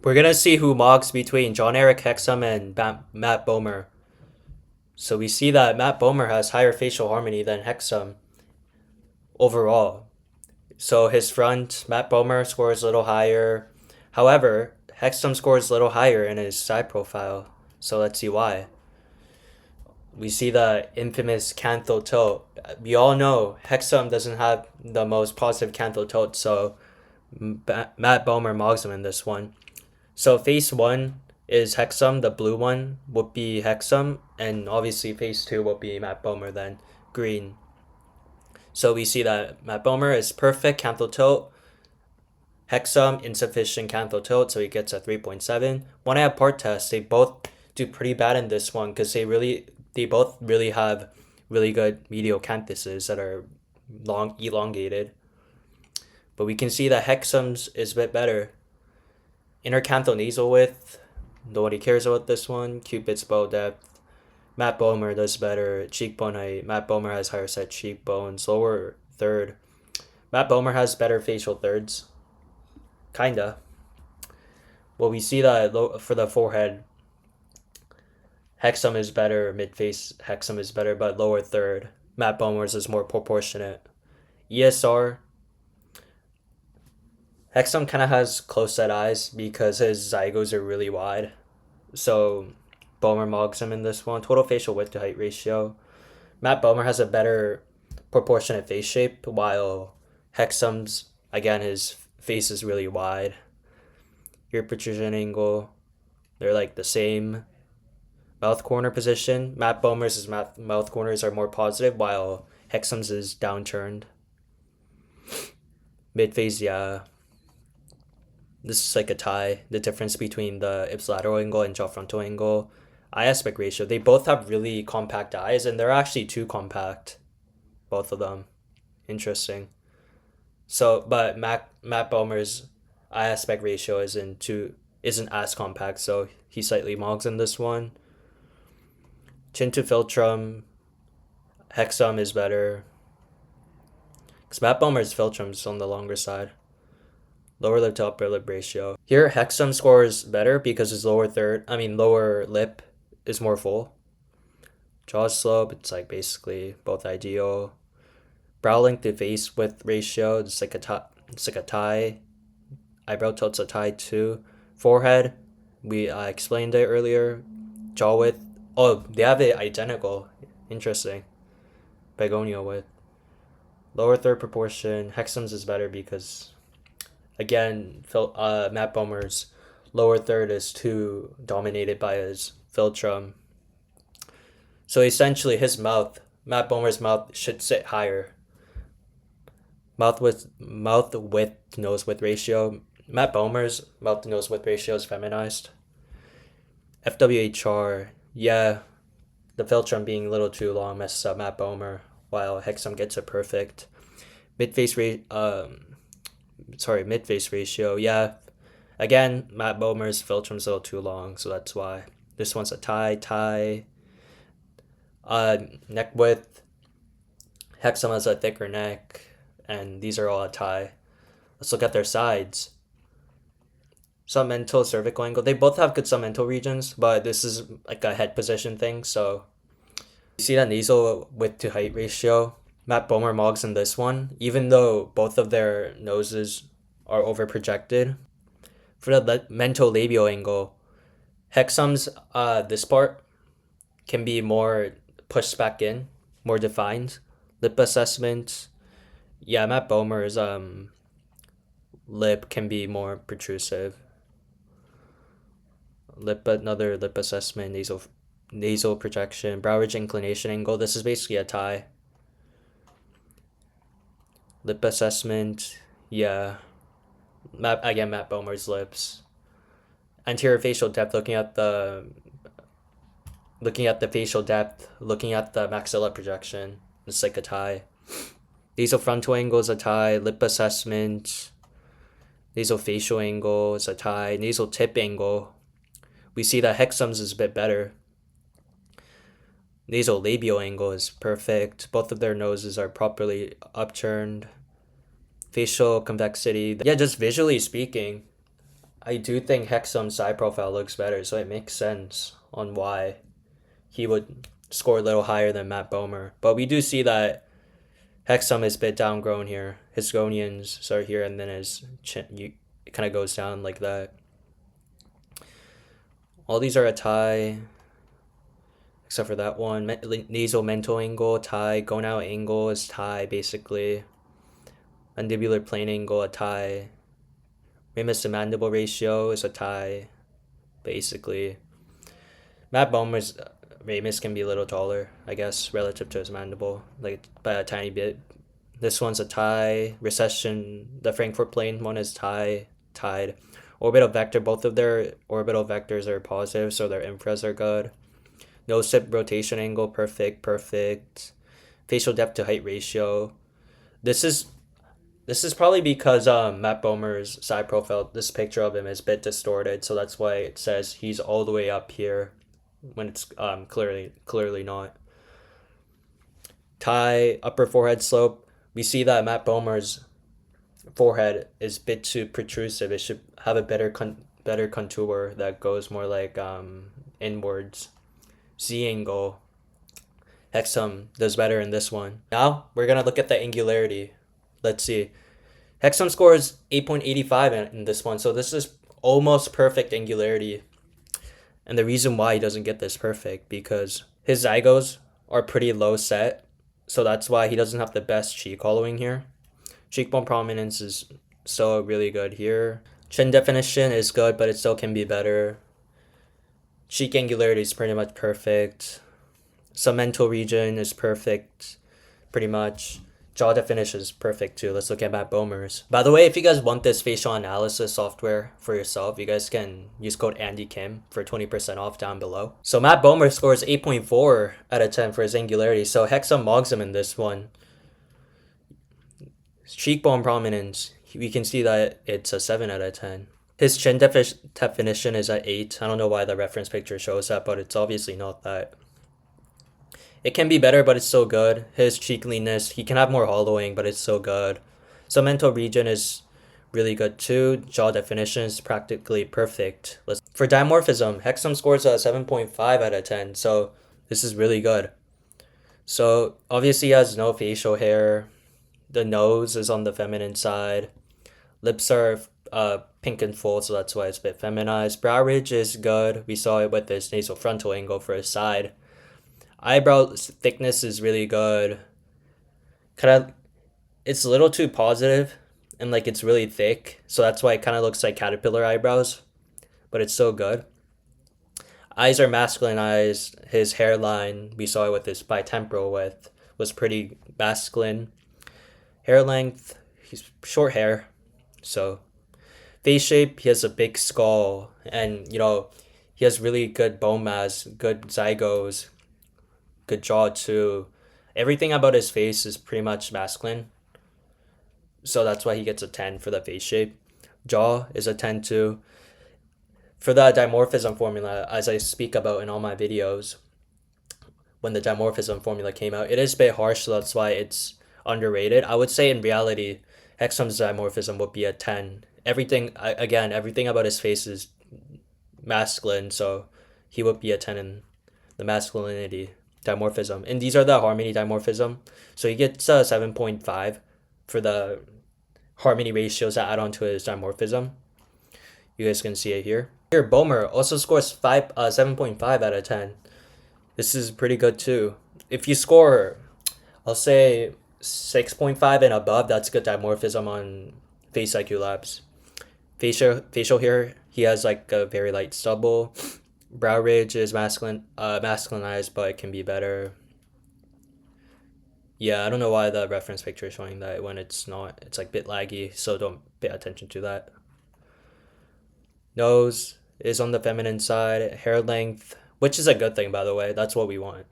We're gonna see who mogs between Jon Erik Hexum and Matt Bomer. So we see that Matt Bomer has higher facial harmony than Hexum overall. So his front, Matt Bomer scores a little higher. However, Hexum scores a little higher in his side profile. So let's see why. We see the infamous canthal tilt. We all know Hexum doesn't have the most positive canthal tilt, so Matt Bomer mogs him in this one. So phase one is Hexum, the blue one would be Hexum, and obviously phase two will be Matt Bomer then, green. So we see that Matt Bomer is perfect canthal tilt, Hexum insufficient canthal tilt, so he gets a 3.7. When I have part test, they both do pretty bad in this one because they both really have really good medial canthuses that are long elongated. But we can see that Hexum's is a bit better. Inner canthal nasal width, nobody cares about this one. Cupid's bow depth, Matt Bomer does better. Cheekbone height, Matt Bomer has higher set cheekbones. Lower third, Matt Bomer has better facial thirds. Kinda. Well, we see that for the forehead, Hexum is better. Mid face, Hexum is better, but lower third, Matt Bomer's is more proportionate. ESR, Hexum kind of has close set eyes because his zygos are really wide. So Bomer mogs him in this one. Total facial width to height ratio. Matt Bomer has a better proportionate face shape, while Hexum's, again, his face is really wide. Ear protrusion angle, they're like the same. Mouth corner position, Matt Bomer's mouth corners are more positive, while Hexum's is downturned. Mid face, yeah. This is like a tie. The difference between the ipsilateral angle and jaw frontal angle. Eye aspect ratio. They both have really compact eyes, and they're actually too compact. Both of them. Interesting. So, but Matt Bomer's eye aspect ratio isn't as compact, so he slightly mogs in this one. Chin to philtrum. Hexum is better. Because Matt Bomer's philtrum's on the longer side. Lower lip to upper lip ratio. Here, Hexum scores better because his lower lip is more full. Jaw slope, it's like basically both ideal. Brow length to face width ratio, it's like a tie. Eyebrow tilt's a tie too. Forehead, I explained it earlier. Jaw width, oh, they have it identical. Interesting. Begonia width. Lower third proportion, Hexum's is better because, again, Matt Bomer's lower third is too dominated by his philtrum. So essentially, Matt Bomer's mouth should sit higher. Mouth width to nose width ratio. Matt Bomer's mouth to nose width ratio is feminized. FWHR, yeah, the philtrum being a little too long messes up Matt Bomer, while Hexum gets it perfect. Mid face ratio. Yeah, again, Matt Bomer's philtrum's a little too long, so that's why. This one's a tie. Neck width. Hexum has a thicker neck, and these are all a tie. Let's look at their sides. Submental, cervical angle. They both have good submental regions, but this is like a head position thing, so you see that nasal width to height ratio. Matt Bomer mogs in this one, even though both of their noses are over projected. For the mental labial angle, Hexum's this part can be more pushed back in, more defined. Lip assessment, yeah, Matt Bomer's lip can be more protrusive. Another lip assessment, nasal projection, brow ridge inclination angle. This is basically a tie. Lip assessment, yeah. Matt Bomer's lips. Anterior facial depth, looking at the facial depth, looking at the maxilla projection. It's like a tie. Nasal frontal angle is a tie. Lip assessment. Nasal facial angle is a tie. Nasal tip angle. We see that Hexum's is a bit better. Nasal labial angle is perfect. Both of their noses are properly upturned. Facial convexity. Yeah, just visually speaking, I do think Hexum's side profile looks better, so it makes sense on why he would score a little higher than Matt Bomer. But we do see that Hexum is a bit downgrown here. His gonians start here, and then his chin, it kind of goes down like that. All these are a tie, except for that one. Nasal mental angle, tie. Gonal angle is tie, basically. Mandibular plane angle, a tie. Ramus to mandible ratio is a tie, basically. Matt Bomer's Ramus can be a little taller, I guess, relative to his mandible, like by a tiny bit. This one's a tie. Recession, the Frankfurt plane one is tied. Orbital vector, both of their orbital vectors are positive, so their infras are good. Nose tip rotation angle, perfect. Facial depth to height ratio. This is probably because Matt Bomer's side profile, this picture of him is a bit distorted, so that's why it says he's all the way up here when it's clearly not. Tie, upper forehead slope. We see that Matt Bomer's forehead is a bit too protrusive. It should have a better contour that goes more like inwards. Z angle. Hexum does better in this one. Now we're gonna look at the angularity. Let's see. Hexum scores 8.85 in this one, so this is almost perfect angularity. And the reason why he doesn't get this perfect, because his zygos are pretty low set, so that's why he doesn't have the best cheek hollowing here. Cheekbone prominence is still really good here. Chin definition is good, but it still can be better. Cheek angularity is pretty much perfect. Submental region is perfect, pretty much. Jaw definition is perfect too. Let's look at Matt Bomer's. By the way, if you guys want this facial analysis software for yourself, you guys can use code AndyKim for 20% off down below. So Matt Bomer scores 8.4 out of 10 for his angularity. So Hexum mogs him in this one. Cheekbone prominence, we can see that it's a 7 out of 10. His chin definition is at 8. I don't know why the reference picture shows that, but it's obviously not that. It can be better, but it's still good. His cheek leanness, he can have more hollowing, but it's still good. Submental region is really good too. Jaw definition is practically perfect. For dimorphism, Hexum scores a 7.5 out of 10, so this is really good. So obviously he has no facial hair. The nose is on the feminine side. Lips are pink and full, so that's why it's a bit feminized. Brow ridge is good. We saw it with this nasal frontal angle for his side. Eyebrow thickness is really good. It's a little too positive, and like it's really thick, so that's why it kind of looks like caterpillar eyebrows, but it's so good. Eyes are masculine eyes. His hairline, we saw it with his bitemporal width, was pretty masculine. Hair length, he's short hair, so face shape, he has a big skull, and he has really good bone mass, good zygos, good jaw too. Everything about his face is pretty much masculine, so that's why he gets a 10 for the face shape. Jaw is a 10 too. For the dimorphism formula, as I speak about in all my videos, when the dimorphism formula came out, it is a bit harsh, so that's why it's underrated. I would say in reality, Hexum's dimorphism would be a 10. Everything about his face is masculine, so he would be a 10 in the masculinity dimorphism. And these are the harmony dimorphism, so he gets a 7.5 for the harmony ratios that add on to his dimorphism. You guys can see it here. Here, Bomer also scores 7.5 out of 10. This is pretty good too. If you score, I'll say 6.5 and above, that's good dimorphism on faceiq labs. Facial here, he has like a very light stubble. Brow ridge is masculinized, but it can be better. Yeah, I don't know why the reference picture is showing that when it's not. It's like a bit laggy, so don't pay attention to that. Nose is on the feminine side. Hair length, which is a good thing, by the way. That's what we want.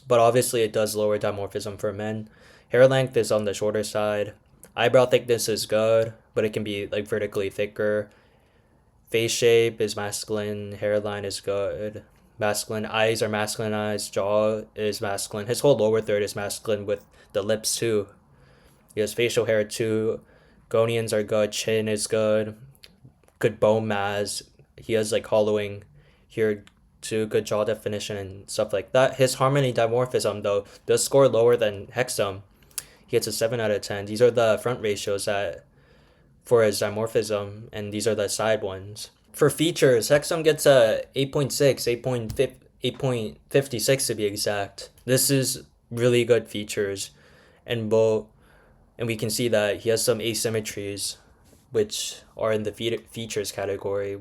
But obviously it does lower dimorphism for men. Hair length is on the shorter side. Eyebrow thickness is good, but it can be like vertically thicker. Face shape is masculine. Hairline is good. Masculine. Eyes are masculinized. Jaw is masculine. His whole lower third is masculine with the lips too. He has facial hair too. Gonians are good. Chin is good. good bone mass. He has like hollowing here too, good jaw definition and stuff like that. His harmony dimorphism though does score lower than Hexum. He gets a 7 out of 10. These are the front ratios that for his dimorphism, and these are the side ones. For features, Hexum gets a 8.6, 8.56 to be exact. This is really good features, and and we can see that he has some asymmetries, which are in the features category.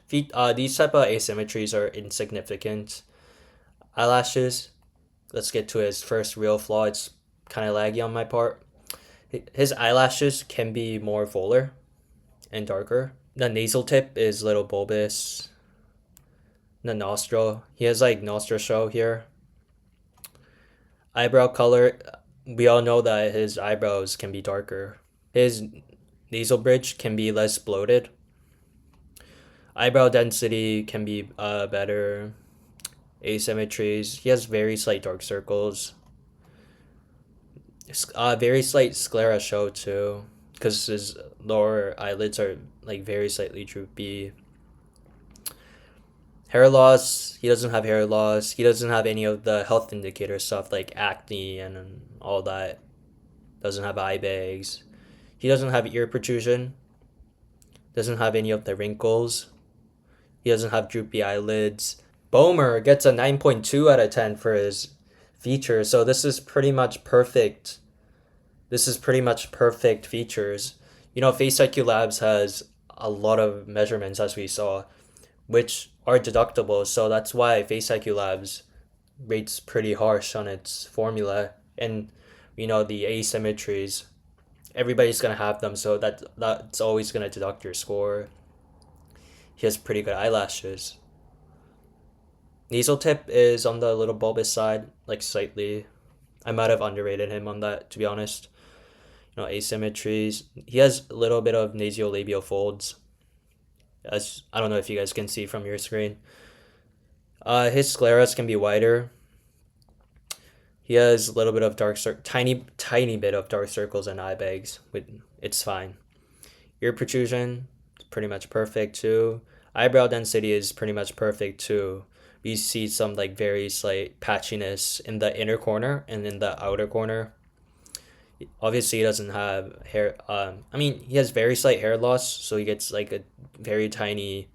These type of asymmetries are insignificant. Eyelashes. Let's get to his first real flaw. It's kind of laggy on my part. His eyelashes can be more volar and darker. The nasal tip is a little bulbous. The nostril, he has like nostril show here. Eyebrow color, we all know that his eyebrows can be darker. His nasal bridge can be less bloated. Eyebrow density can be better. Asymmetries, he has very slight dark circles. Very slight sclera show too, because his lower eyelids are like very slightly droopy. Hair loss, he doesn't have hair loss. He doesn't have any of the health indicator stuff like acne and all that. Doesn't have eye bags. He doesn't have ear protrusion. Doesn't have any of the wrinkles. He doesn't have droopy eyelids. Bomer gets a 9.2 out of 10 for his features, so this is pretty much perfect. This is pretty much perfect features. You know, faceiq Labs has a lot of measurements, as we saw, which are deductible, so that's why faceiq Labs rates pretty harsh on its formula. And you know, the asymmetries, everybody's gonna have them, so that's always gonna deduct your score. He has pretty good eyelashes. Nasal tip is on the little bulbous side, like slightly. I might have underrated him on that, to be honest. You know, asymmetries. He has a little bit of nasolabial folds, as I don't know if you guys can see from your screen. His scleras can be wider. He has a little bit of tiny bit of dark circles and eye bags. It's fine. Ear protrusion, pretty much perfect too. Eyebrow density is pretty much perfect too. We see some like very slight patchiness in the inner corner and in the outer corner. Obviously, he doesn't have hair. He has very slight hair loss, so he gets like a very tiny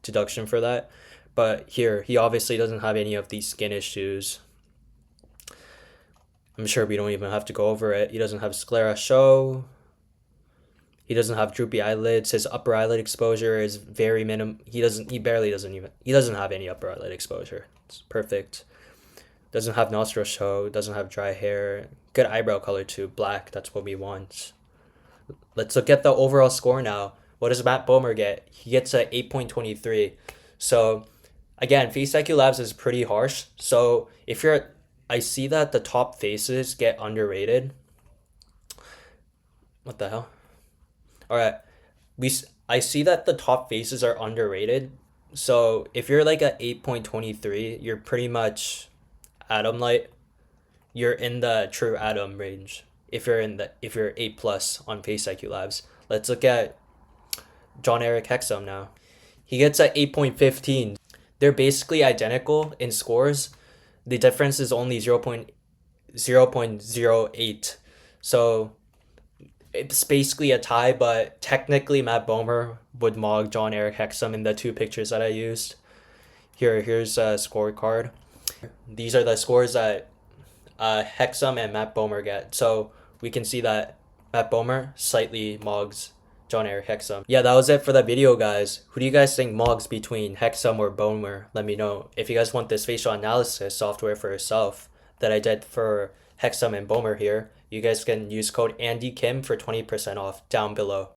deduction for that. But here, he obviously doesn't have any of these skin issues. I'm sure we don't even have to go over it. He doesn't have sclera show. He doesn't have droopy eyelids. His upper eyelid exposure is very minimum. He doesn't have any upper eyelid exposure. It's perfect. Doesn't have nostril show. Doesn't have dry hair. Good eyebrow color too. Black. That's what we want. Let's look at the overall score now. What does Matt Bomer get? He gets a 8.23. So again, faceiq Labs is pretty harsh. So I see that the top faces get underrated. What the hell? All right, I see that the top faces are underrated. So if you're like a 8.23, you're pretty much Atom light. You're in the true Atom range. If you're 8 plus on faceiq Labs. Let's look at Jon Erik Hexum now. He gets a 8.15. They're basically identical in scores. The difference is only 0.08. So it's basically a tie, but technically Matt Bomer would mog Jon Erik Hexum in the two pictures that I used. Here's a scorecard. These are the scores that Hexum and Matt Bomer get. So we can see that Matt Bomer slightly mogs Jon Erik Hexum. Yeah, that was it for the video, guys. Who do you guys think mogs between Hexum or Bomer? Let me know. If you guys want this facial analysis software for yourself that I did for Hexum and Bomer here, you guys can use code AndyKim for 20% off down below.